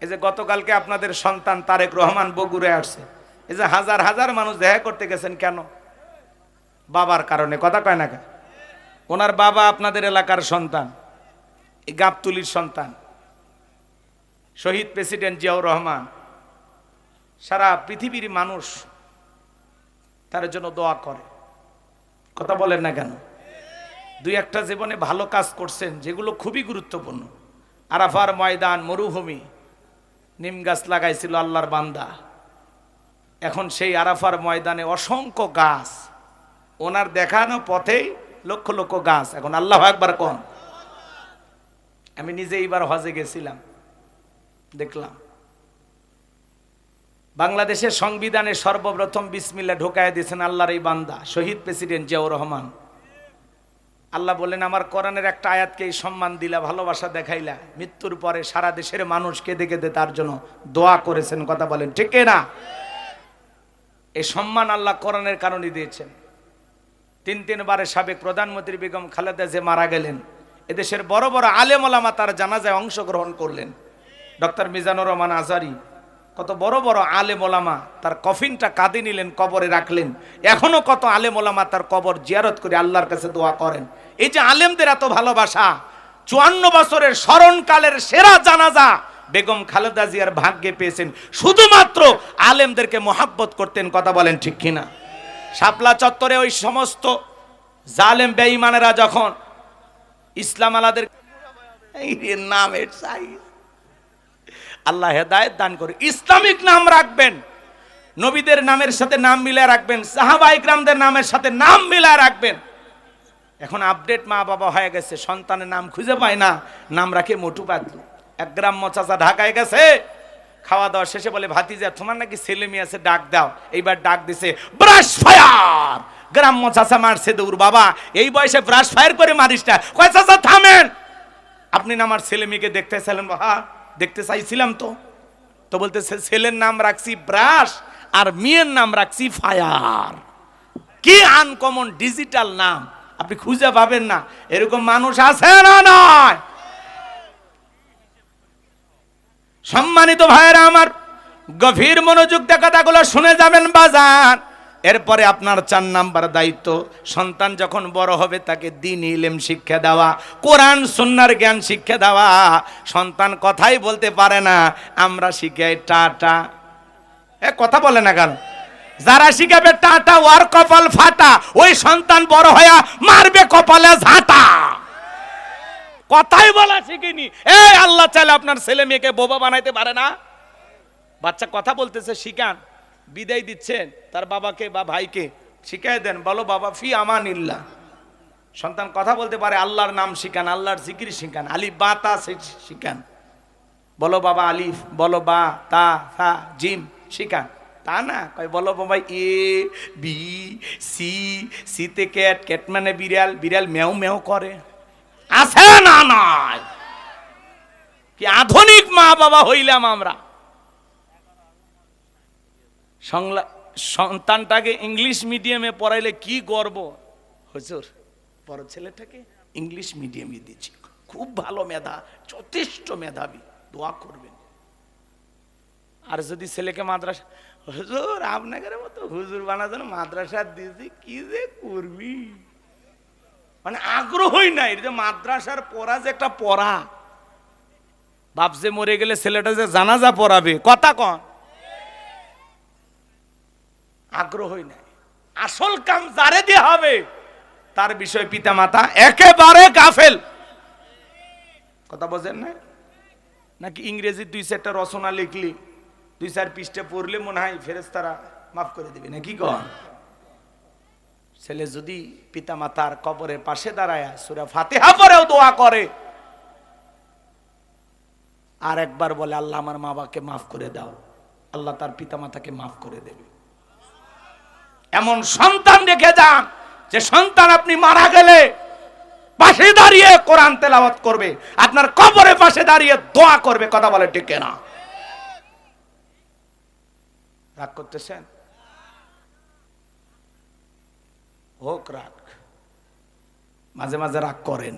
এই যে গতকালকে আপনাদের সন্তান তারেক রহমান বগুড়ে আসছে, এই যে হাজার হাজার মানুষ দেখা করতে গেছেন কেন? বাবার কারণে। কথা কয় না? ওনার বাবা আপনাদের এলাকার সন্তান, এই গাবতুলির সন্তান, শহীদ প্রেসিডেন্ট জিয়াউর রহমান। সারা পৃথিবীর মানুষ তার জন্য দোয়া করে। কথা বলেন না কেন? দুই একটা জীবনে ভালো কাজ করছেন যেগুলো খুবই গুরুত্বপূর্ণ। আরাফার ময়দান, মরুভূমি, নিম গাছ লাগাইছিল আল্লাহর বান্দা। এখন সেই আরাফার ময়দানে অসংখ্য গাছ, ওনার দেখানো পথেই লক্ষ লক্ষ গাছ। এখন আল্লাহু আকবার কোন। আমি নিজে এইবার হজে গেছিলাম, দেখলাম বাংলাদেশের সংবিধানে সর্বপ্রথম বিসমিল্লাহ ঢোকায় দিয়েছেন আল্লাহর এই বান্দা শহীদ প্রেসিডেন্ট জিয়াউর রহমান। আল্লাহ বলেন, আমার কোরআনের একটা আয়াতকে এই সম্মান দিলা, ভালোবাসা দেখাইলা, মৃত্যুর পরে সারা দেশের মানুষ কেঁদে কেঁদে তার জন্য দোয়া করেছেন। কথা বলেন ঠিক না? এই সম্মান আল্লাহ কোরআনের কারণে দিয়েছেন। তিনবারে সাবেক প্রধানমন্ত্রী বেগম খালেদা যে মারা গেলেন, এদেশের বড় বড় আলেম ওলামা তার জানাজায় অংশগ্রহণ করলেন। ডক্টর মিজানুর রহমান আজারি, কত বড় বড় আলেম ওলামা তার কফিনটা কাঁধে নিলেন, কবরে রাখলেন। এখনো কত আলেম ওলামা তার কবর জিয়ারত করে আল্লাহর কাছে দোয়া করেন। এই যে আলেমদের এত ভালোবাসা, 54 বছরের স্মরণকালের সেরা জানাজা বেগম খালেদা জিয়ার ভাগ্যে পেয়েছেন, শুধুমাত্র আলেমদেরকে মোহাব্বত করতেন। কথা বলেন ঠিক কিনা? শাপলা চত্বরে ওই সমস্ত জালেম বেঈমানেরা যখন ইসলাম আলাদের নামের সাইজ, আল্লাহ হেদায়েত দান করে, ইসলামিক নাম রাখবেন, নবীদের নামের সাথে নাম মিলায় রাখবেন, সাহাবা ইকরামদের নামের সাথে নাম মিলায় রাখবেন। এখন আপডেট মা বাবা হয়ে গেছে, সন্তানের নাম খুঁজে পায় না, নাম রাখে মোটু পাতলু। এক গ্রাম্য চাচা ঢাকায় গেছে, খাওয়া দাওয়া শেষে বলে, ভাতিজা তোমার নাকি ছেলে মেয়ে আছে, ডাক দাও। এইবার ডাক দিছে, ব্রাশ ফায়ার। গ্রাম্য চাচা মারছে দৌড়। বাবা এই বয়সে ব্রাশ ফায়ার করে মারিস না। কয় চাচা থামেন, আপনি না আমার ছেলে মেয়েকে দেখতে চাইলেন? বাবা দেখতে চাইছিলাম তো বলতেছে ছেলের নাম রাখছি ব্রাশ আর মেয়ের নাম রাখছি ফায়ার। কি আনকমন ডিজিটাল নাম, আপনি খুঁজে পাবেন না। এরকম মানুষ আছে না নয়? সম্মানিত ভাইয়েরা আমার, গভীর মনোযোগ দিয়ে কথাগুলো শুনে যাবেন বাজার। এরপরে আপনার 4 নাম্বার দায়িত্ব, সন্তান যখন বড় হবে তাকে দ্বীনি ইলম শিক্ষা দেওয়া, কোরআন সুন্নাহর জ্ঞান শিক্ষা দেওয়া। সন্তান কথাই বলতে পারে না, আমরা শিখাই টাটা। কথা বলে না কেন? যারা শিখাবে টাটা ওয়ার কপাল ফাটা, ওই সন্তান বড় হয়ে মারবে কপালে ঝাঁটা। কথাই বলা শিখিনি। এই আল্লাহ চাইলে আপনার ছেলে মেয়েকে বোবা বানাইতে পারে না? বাচ্চা কথা বলতেছে, শিখান। বিদায় দিচ্ছেন তার বাবাকে বা ভাইকে, শিখাই দেন, বলো বাবা ফি আমানিল্লাহ। সন্তান কথা বলতে পারে, আল্লাহর নাম শিখান, আল্লাহর জিকির শিখান, আলিফ বা তা শিখান। বলো বাবা আলিফ, বলো বা তা সা জিম শিখান। তা না, কয় বলো বাবা এ বি সি, সিতে ক্যাট, ক্যাট মানে বিড়াল, বিড়াল মেও মেও করে। আছে না নয়? কি আধুনিক মা বাবা হইলাম আমরা। সন্তানটাকে ইংলিশ মিডিয়ামে পড়াইলে কি গর্ব। হুজুর বড় ছেলেটাকে ইংলিশ মিডিয়ামে দিয়েছি, খুব ভালো মেধা, যথেষ্ট মেধাবী, দোয়া করবেন। আর যদি ছেলেকে মাদ্রাসা, হুজুর আপনাদের মতো হুজুর বানার মাদ্রাসা দিয়েছি, কি যে করবি, মানে আগ্রহই নাই। যে মাদ্রাসার পড়া যে একটা পড়া, বাপ যে মরে গেলে ছেলেটা যে জানাজা পড়াবে, কথা কন, আগ্রহই নাই। আসল কাম যারে দিয়ে হবে তার বিষয় পিতা মাতা একেবারে গাফেল। কথা বোঝেন না? নাকি ইংরেজি 2-4টা রচনা লিখলি, 2-4 পৃষ্ঠা পড়লে মনে হয় ফেরেশতারা মাফ করে দিবে, নাকি কন? ছেলে যদি পিতা মাতার কবরের পাশে দাঁড়ায় সূরা ফাতিহা পড়েও দোয়া করে, আর একবার বলে আল্লাহ আমার মা বাবাকে মাফ করে দাও, আল্লাহ তার পিতা মাতাকে মাফ করে দেবে। এমন সন্তান রেখে যান যে সন্তান আপনি মারা গেলে পাশে দাঁড়িয়ে কোরআন তেলাওয়াত করবে, আপনার কবরের পাশে দাঁড়িয়ে দোয়া করবে। কথা বলে ঠিক না? রাগ করতেছেন? হোক রাগ, মাঝে মাঝে রাগ করেন।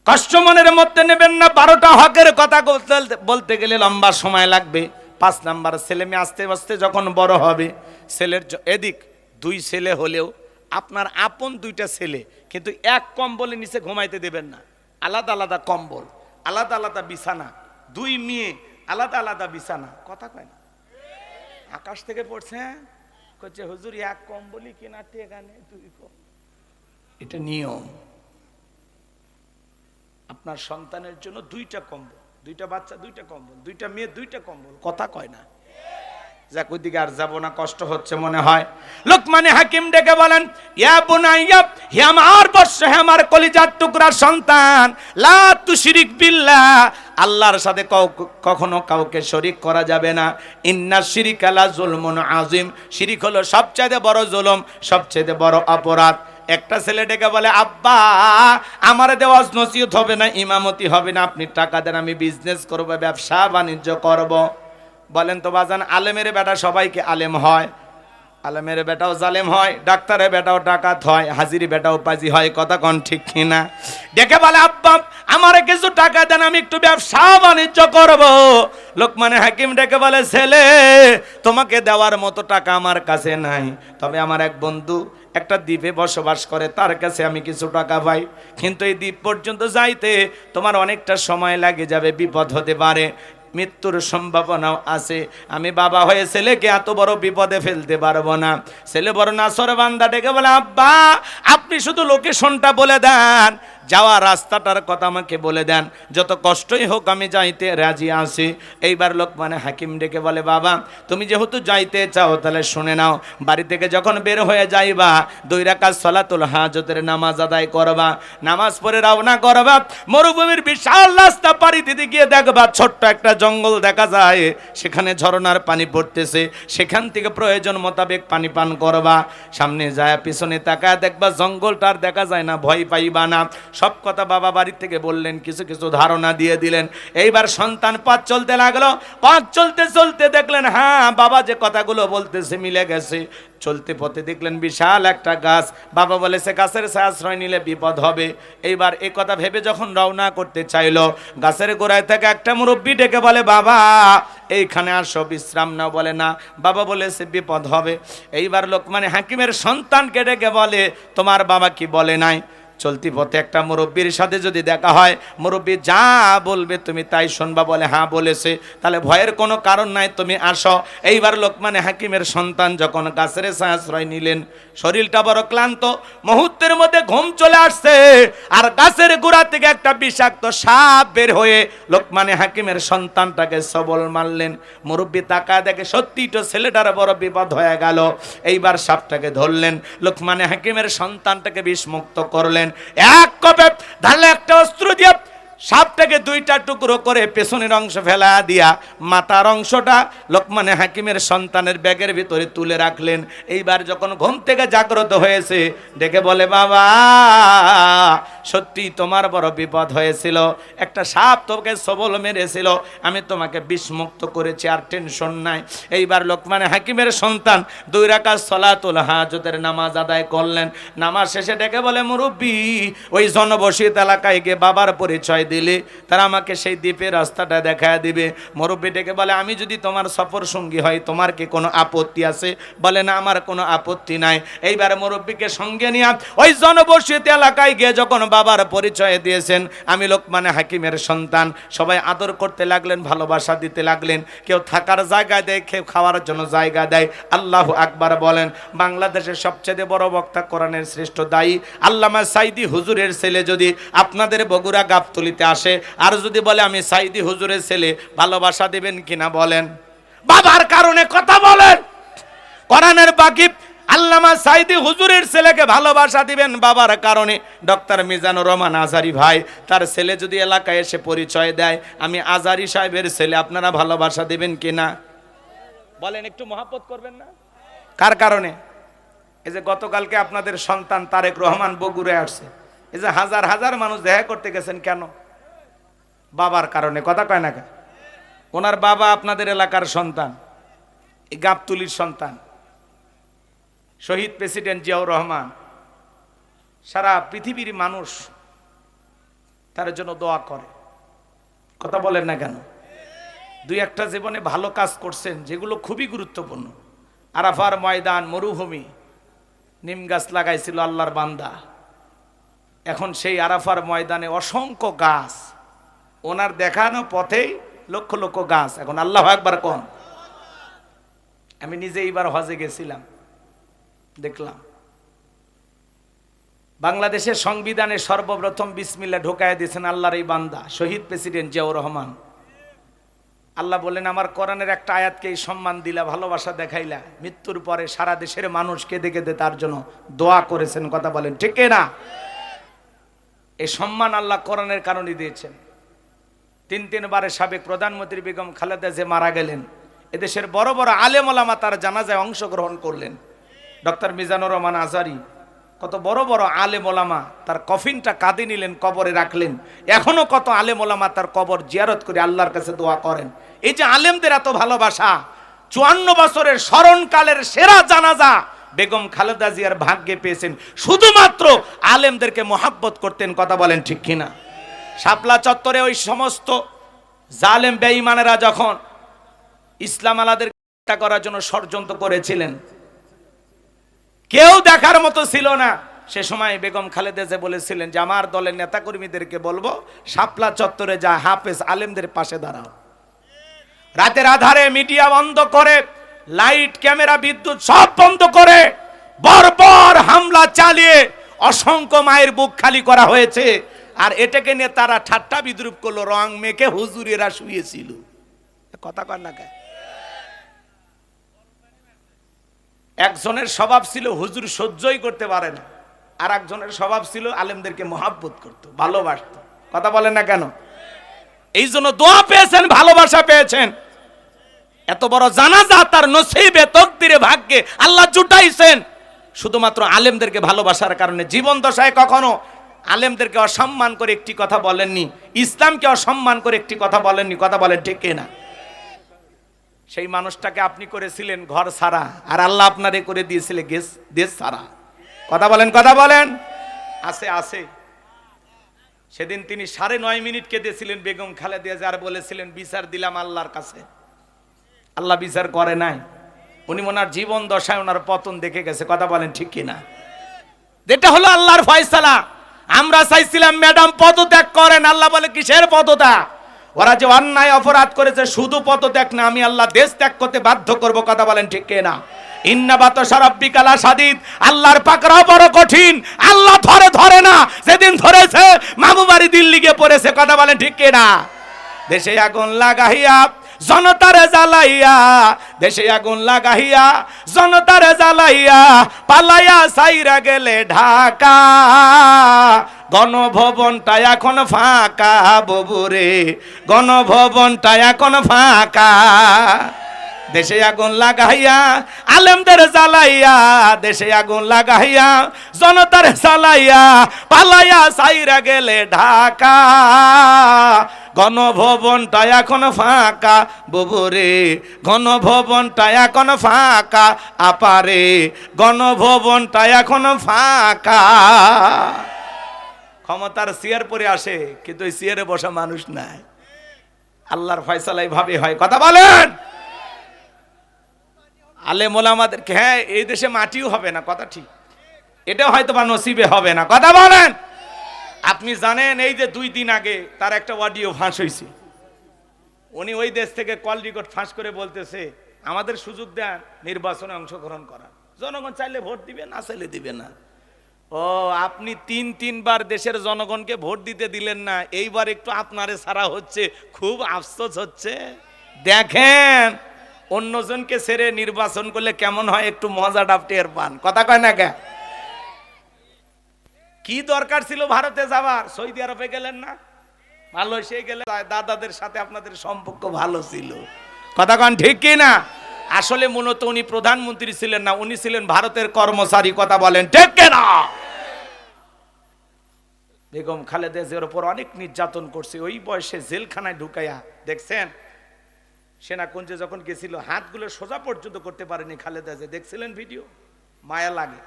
কষ্ট মনের মধ্যে নেবেন না। 12টা হকের কথা বলতে গেলে লম্বা সময় লাগবে। 5 নাম্বার, ছেলে মেয়ে আস্তে আস্তে যখন বড় হবে, ছেলের এদিক 2 ছেলে হলেও আপনার আপন 2টা ছেলে, কিন্তু এক কম্বলের নিচে ঘুমাইতে দেবেন না। আলাদা আলাদা কম্বল, আলাদা আলাদা বিছানা, 2 মেয়ে আলাদা আলাদা বিছানা। কথা কয় না? আকাশ থেকে পড়ছে, হ্যাঁ করছে হুজুর এক কম্বলই কেনাতে এখানে 2 কম্বল। এটা নিয়ম। আপনার সন্তানের জন্য 2টা কম্বল, 2টা বাচ্চা 2টা কম্বল, 2টা মেয়ে 2টা কম্বল। কথা কয় না? যাক, ওইদিকে আর যাবো না, কষ্ট হচ্ছে মনে হয়। লোকমানে হাকিম ডেকে বলেন, ইয়া বুনাইয়া, হে আমার বৎস, হে আমার কলিজার টুকরা সন্তান, লা তুশরিক বিল্লাহ, আল্লাহর সাথে কখনো কাউকে শরীক করা যাবে না। ইন্না শিরিকা লা যুলমুন আযীম, শিরিক হলো সবচেয়ে বড় জুলুম, সবচেয়ে বড় অপরাধ। একটা ছেলে ডেকে বলে, আব্বা আমার দেওয়াজ নসিহত হবে না, ইমামতি হবে না, আপনি টাকা দেন, আমি বিজনেস করব, ব্যবসা বাণিজ্য করব। বলেন তো বাজান, আলেমের বেটা সবাইকে আলেম হয়? আলেমের বেটাও জালেম হয়, ডাক্তারের বেটাও ডাকাত হয়, হাজিরি বেটাও পাজি হয়। কথা কোন ঠিক কিনা? ডেকে বলে, আব্বা আমারে কিছু টাকা দেন, আমি একটু ব্যবসা বাণিজ্য করব। লোকমানে হাকিম ডেকে বলে, ছেলে তোমাকে দেওয়ার মতো টাকা আমার কাছে নাই, তবে আমার এক বন্ধু একটা দ্বীপে বসবাস করে, তার কাছে আমি কিছু টাকা পাই, কিন্তু এই দ্বীপ পর্যন্ত যাইতে তোমার অনেকটা সময় লাগে যাবে, বিপদ হতে পারে, মৃত্যুর সম্ভাবনাও আছে। আমি বাবা হয়ে ছেলেকে এত বড় বিপদে ফেলতে পারবো না। ছেলে বড় নাসর বান্দা ডেকে বলে, আব্বা আপনি শুধু লোকেশনটা বলে দেন, যাওয়া রাস্তাটার কথা আমাকে বলে দেন, যত কষ্টই হোক আমি যাইতে রাজি আছি। এইবার লোকমানে হাকিম ডেকে বলে, বাবা তুমি যেহেতু যাইতে চাও তাহলে শুনে নাও, বাড়ি থেকে যখন বের হয়ে যাইবা 2 রাকাত সালাতুল হাজতের নামাজ আদায় করবা, নামাজ পড়ে রওনা করবা, মরুভূমির বিশাল রাস্তা পাড়ি দিতে গিয়ে দেখবা ছোট্ট একটা জঙ্গল দেখা যায়, সেখানে ঝরনার পানি পড়তেছে, সেখান থেকে প্রয়োজন মোতাবেক পানি পান করবা। সামনে যায় পিছনে তাকায় দেখবা জঙ্গলটার দেখা যায় না, ভয় পাইবা না। সব কথা বাবা বাড়ি থেকে বললেন, কিছু কিছু ধারণা দিয়ে দিলেন। এইবার সন্তান পথ চলতে লাগলো, পথ চলতে চলতে দেখলেন হ্যাঁ বাবা যে কথাগুলো বলতেছে মিলে গেছে। চলতে পথে দেখলেন বিশাল একটা গাছ, বাবা বলেছে গাছের আশ্রয় নিলে বিপদ হবে। এইবার এই কথা ভেবে যখন রওনা করতে চাইলো, গাছের গোড়ায় থেকে একটা মুরব্বি ডেকে বলে, বাবা এইখানে আসো বিশ্রাম নাও। বলে না, বাবা বলেছে বিপদ হবে। এইবার লোকমানে হাকিমের সন্তানকে ডেকে বলে, তোমার বাবা কি বলে নাই? চলতি পথে একটা মুরব্বীর সাথে যদি দেখা হয়, মুরব্বী যা বলবে তুমি তাই শুনবা। বলে হ্যাঁ বলেছে, তাহলে ভয়ের কোনো কারণ নাই, তুমি আসো। এইবার লোকমানে হাকিমের সন্তান যখন গাছের আশ্রয় নিলেন, শরীরটা বড় ক্লান্ত, মুহূর্তের মধ্যে ঘুম চলে আসছে, আর গাছের গোড়া থেকে একটা বিষাক্ত সাপ বের হয়ে লোকমানে হাকিমের সন্তানটাকে সবল মারলেন। মুরব্বী তাকায় দেখে সত্যি তো ছেলেটার বড় বিপদ হয়ে গেল। এইবার সাপটাকে ধরলেন, লোকমানে হাকিমের সন্তানটাকে বিষমুক্ত করলেন। এক কপে ধারলে একটা অস্ত্র দিয়ে সাপটাকে 2টা টুকরো করে পেছনের অংশ ফেলা দিয়া মাথার অংশটা লোকমানে হাকিমের সন্তানের ব্যাগের ভিতরে তুলে রাখলেন। এইবার যখন ঘুম থেকে জাগ্রত হয়েছে, ডেকে বলে, বাবা সত্যি তোমার বড় বিপদ হয়েছিল, একটা সাপ তোকে সবল মেরেছিল, আমি তোমাকে বিষমুক্ত করেছি, আর টেনশন নাই। এইবার লোকমানে হাকিমের সন্তান 2 রাকাত সালাতুল হাজতের নামাজ আদায় করলেন। নামাজ শেষে ডেকে বলে, মুরব্বী ওই জনবসতিত এলাকায় গিয়ে বাবার পরিচয় দিলে তারা আমাকে সেই দ্বীপের রাস্তাটা দেখায় দিবে। মুরব্বী ডেকে বলে, আমি যদি তোমার সফর সঙ্গী হই তোমার কি কোনো আপত্তি আছে? বলে না, আমার কোনো আপত্তি নাই। এইবার মুরব্বীকে সঙ্গে নিয়ে ওই জনবসতিত এলাকায় গিয়ে যখন বাবার পরিচয় দিয়েছেন, আমি লোকমানে হাকিমের সন্তান, সবাই আদর করতে লাগলেন, ভালোবাসা দিতে লাগলেন। কেউ থাকার জায়গা দেয়, কেউ খাওয়ার জন্য জায়গা দেয়। আল্লাহু আকবার বলেন। বাংলাদেশের সবচেয়ে বড় বক্তা, কোরআনের শ্রেষ্ঠ দায়ী আল্লামা সাইদি হুজুরের ছেলে যদি আপনাদের বগুড়া গাবতলীতে আসে, আর যদি বলে আমি সাইদি হুজুরের ছেলে, ভালোবাসা দিবেন কিনা বলেন? বাবার কারণে কথা বলেন। কোরআনের বাকি আল্লামা সাইদি হুজুরের ছেলেকে ভালোবাসা দিবেন বাবার কারণে। ডক্টর মিজানুর রহমান আজারি ভাই, তার ছেলে যদি এলাকায় এসে পরিচয় দেয় আমি আজারি সাহেবের ছেলে, আপনারা ভালোবাসা দিবেন কিনা বলেন? একটু মহব্বত করবেন না? কার কারণে? এই যে গতকালকে আপনাদের সন্তান তারেক রহমান বগুড়ায় আসছে, এই যে হাজার হাজার মানুষ দেখা করতে গেছেন, কেন? বাবার কারণে। কথা কয় না? ওনার বাবা আপনাদের এলাকার সন্তান, এই গাবতলীর সন্তান, শহীদ প্রেসিডেন্ট জিয়াউর রহমান। সারা পৃথিবীর মানুষ তার জন্য দোয়া করে। কথা বলেন না কেন? দুই একটা জীবনে ভালো কাজ করছেন যেগুলো খুবই গুরুত্বপূর্ণ। আরাফার ময়দান, মরুভূমি, নিম গাছ লাগাইছিল আল্লাহর বান্দা। এখন সেই আরাফার ময়দানে অসংখ্য গাছ, ওনার দেখানো পথেই লক্ষ লক্ষ গাছ। এখন আল্লাহু আকবার কোন। আমি নিজে এইবার হজে গেছিলাম, দেখলাম বাংলাদেশের সংবিধানে সর্বপ্রথম বিসমিল্লাহ ঢোকায় দিয়েছেন আল্লাহর এই বান্দা শহীদ প্রেসিডেন্ট জিয়াউর রহমান। আল্লাহ বলেন আমার কোরআনের একটা আয়াতকে এই সম্মান দিলা, ভালোবাসা দেখাইলা, মৃত্যুর পরে সারা দেশের মানুষ কেঁদে কেঁদে তার জন্য দোয়া করেছেন। কথা বলেন ঠিক না? এই সম্মান আল্লাহ কোরআনের কারণে দিয়েছেন। তিনবারের সাবেক প্রধানমন্ত্রী বেগম খালেদা যে মারা গেলেন, এদেশের বড় বড় আলেম ওলামা তার জানাজায় অংশগ্রহণ করলেন। ডক্টর মিজানুর রহমান আজারি, কত বড় বড় আলেম ওলামা তার কফিনটা কাঁধে নিলেন, কবরে রাখলেন। এখনো কত আলেম ওলামা তার কবর জিয়ারত করে আল্লাহর কাছে দোয়া করেন। এই যে আলেমদের এত ভালোবাসা, 54 বছরের স্মরণকালের সেরা জানাজা বেগম খালেদা জিয়ার ভাগ্যে পেয়েছেন। শুধুমাত্র আলেমদেরকে মোহাব্বত করতেন। কথা বলেন ঠিক কিনা? শাপলা চত্বরে ওই সমস্ত জালেম বেঈমানেরা যখন ইসলাম আলাদের হত্যা করার জন্য ষড়যন্ত্র করেছিলেন, কেউ দেখার মতো ছিল না। সে সময় বেগম খালেদা জিয়া বলেছিলেন যে আমার দলের নেতাকর্মীদেরকে বলবো শাপলা চত্বরে যা হাফেজ আলেমদের পাশে দাঁড়াও। রাতের আধারে মিডিয়া বন্ধ করে, লাইট ক্যামেরা বিদ্যুৎ সব বন্ধ করে বর্বর হামলা চালিয়ে অসংখ্য মায়ের বুক খালি করা হয়েছে। আর এটাকে নিয়ে তারা ঠাট্টা বিদ্রুপ করলো, রং মেখে হুজুরেরা শুয়েছিল। কথা কর না কে? একজনের স্বভাব ছিল হুজুর সহ্যই করতে পারে না, আর একজনের স্বভাব ছিল আলেমদেরকে মহাব্বত করত, ভালোবাসত। কথা বলেন না কেন? এই জন্য দোয়া পেয়েছেন, ভালোবাসা পেয়েছেন। এত বড় জানাজা তার নসিবে তকদিরে ভাগ্যে আল্লাহ জুটাইছেন শুধুমাত্র আলেমদেরকে ভালোবাসার কারণে। জীবন দশায় কখনো আলেমদেরকে অসম্মান করে একটি কথা বলেননি, ইসলামকে অসম্মান করে একটি কথা বলেননি। কথা বলেন ঠিক না? সেই মানুষটাকে আপনি করেছিলেন ঘর ছাড়া, আর আল্লাহ আপনারে করে দিয়েছিলেন দেশ ছাড়া। কথা বলেন, কথা বলেন। আছে আছে। সেদিন তিনি 9.5 মিনিট কেঁদেছিলেন বেগম খালেদা জিয়া, আর বলেছিলেন বিচার দিলাম আল্লাহর কাছে। আল্লাহ বিচার করে নাই। উনি ওনার জীবন দশায় ওনার পতন দেখে গেছে। কথা বলেন ঠিক কিনা? যেটা হলো আল্লাহর ফয়সালা। আমরা চাইছিলাম ম্যাডাম পদত্যাগ করেন, আল্লাহ বলে কিসের পদত্যাগ? ওরা যে অন্যায় অপরাধ করেছে শুধু পদত্যাগ না, আমি আল্লাহ দেশ ত্যাগ করতে বাধ্য করব। কথা বলেন ঠিক কিনা? ইন্না বাতাশা রাব্বিকা লাশাদীদ। আল্লাহর পাকড়াও বড় কঠিন, আল্লাহ ধরে না। যেদিন ধরেছে মামু বাড়ি দিল্লি গিয়ে পড়েছে। কথা বলেন ঠিক কিনা? দেশে আগুন লাগাইয়া জনতারে জ্বালাইয়া, দেশে আগুন লাগাইয়া জনতারে জ্বালাইয়া, পালাইয়া সাইরা গেলে ঢাকা। গণভবনটা এখন ফাঁকা ববুরে, গণভবনটা এখন ফাঁকা। দেশে আগুন লাগাইয়া আলেমদের জ্বালাইয়া, দেশে আগুন লাগাইয়া জনতার জ্বালাইয়া, পালাইয়া সাইরা গেলে ঢাকা। গণভবনটা এখন ফাঁকা ববুরে, গণভবনটা এখন ফাঁকা আপারে, গণভবনটা এখন ফাঁকা। ক্ষমতার চেয়ার পরে আসে, কিন্তু ওই চেয়ারে বসা মানুষ নাই। আল্লাহর ফয়সালা এইভাবে হয়। কথা বলেন। আলেম ওলামাদেরকে, হ্যাঁ এই দেশে মাটিও হবে না, কথা ঠিক, এটা হয়তো বা নসিবে হবে না। কথা বলেন। আপনি জানেন এই যে 2 দিন আগে তার একটা অডিও ফাঁস হয়েছে। উনি ওই দেশ থেকে কল রেকর্ড ফাঁস করে বলতেছে আমাদের সুযোগ দেন নির্বাচনে অংশগ্রহণ করার, জনগণ চাইলে ভোট দিবে, না চাইলে দিবে না। ও আপনি 3বার দেশের জনগণকে ভোট দিতে দিলেন না, এইবার একটু আপনারে ছাড়া হচ্ছে, খুব আফসোস হচ্ছে। দেখেন অন্যজনকে ছেড়ে নির্বাচন করলে কেমন হয়, একটু মজাটা টের পান। কথা কয় না কে? কি দরকার ছিল ভারতে যাবার? সৌদি আরবে গেলেন না, মালয়েশিয়া গেলেন, দাদাদের সাথে আপনাদের সম্পর্ক ভালো ছিল। কথা কন ঠিক কি না? আসলে মূলত উনি প্রধানমন্ত্রী ছিলেন না, উনি ছিলেন ভারতের কর্মচারী। কথা বলেন ঠিক কি না? বেগম খালেদা জিয়ার উপর অনেক নির্যাতন করছে, ওই বয়সে জেলখানায় ঢুকাইয়া। দেখছেন সেনাকুঞ্জে যখন গেছিল হাতগুলো সোজা পর্যন্ত করতে পারেনি খালেদা জিয়া, দেখছিলেন ভিডিও? মায়া লাগে।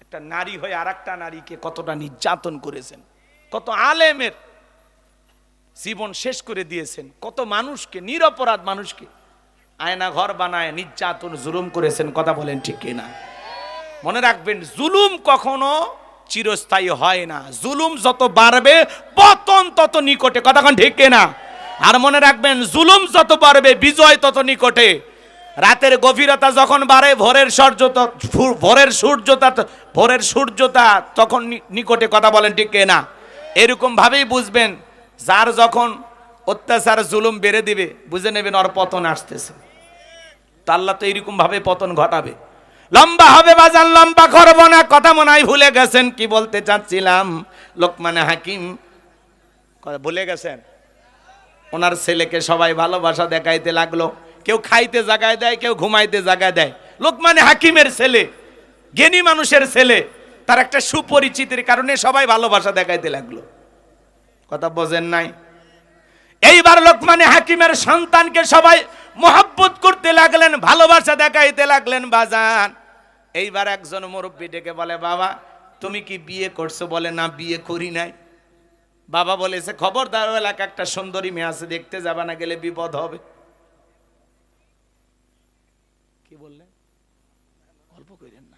একটা নারী হয়ে আর একটা নারীকে কতটা নির্যাতন করেছেন। কত আলেমের জীবন শেষ করে দিয়েছেন, কত মানুষকে, নিরপরাধ মানুষকে আয়না ঘর বানায় নির্যাতন জুলুম করেছেন। কথা বলেন ঠিক কিনা? মনে রাখবেন, জুলুম কখনো চিরস্থায়ী হয় না, জুলুম যত বাড়বে পতন তত নিকটে। কথা কোন ঠিক কিনা? আর মনে রাখবেন, জুলুম যত বাড়বে বিজয় তত নিকটে। রাতের গভীরতা যখন বাড়ে ভোরের সূর্যতা তখন নিকটে। কথা বলেন ঠিক কিনা? এরকম ভাবেই বুঝবেন, যার যখন অত্যাচার জুলুম বেড়ে দিবে বুঝে নেবেন ওর পতন আসতেছে। তো আল্লাহ তো এইরকম ভাবে পতন ঘটাবে। লম্বা হবে বাজান, লম্বা করবো না। কথা মনে হয় ভুলে গেছেন কি বলতে চাচ্ছিলাম। লোকমানে হাকিম ভুলে গেছেন? ওনার ছেলেকে সবাই ভালোবাসা দেখাইতে লাগলো। কেউ খাইতে জাগায় দেয়, কেউ ঘুমাইতে জাগায় দেয়। লোকমানে হাকিমের ছেলে, জ্ঞানী মানুষের ছেলে, তার একটা সুপরিচিতির কারণে সবাই ভালোবাসা দেখাইতে লাগলো। কথা বোঝেন নাই? এইবার লোকমানে হাকিমের সন্তানকে সবাই মোহাব্বত করতে লাগলেন, ভালোবাসা দেখাইতে লাগলেন বাজান। এইবার একজন মুরব্বী ডেকে বলে, বাবা তুমি কি বিয়ে করছো? বলে, না বিয়ে করি নাই। বাবা বলেছে, খবরদার এলাকা একটা সুন্দরী মেয়ে আছে, দেখতে যাবা না, গেলে বিপদ হবে। কি বললেন? গল্প করেন না।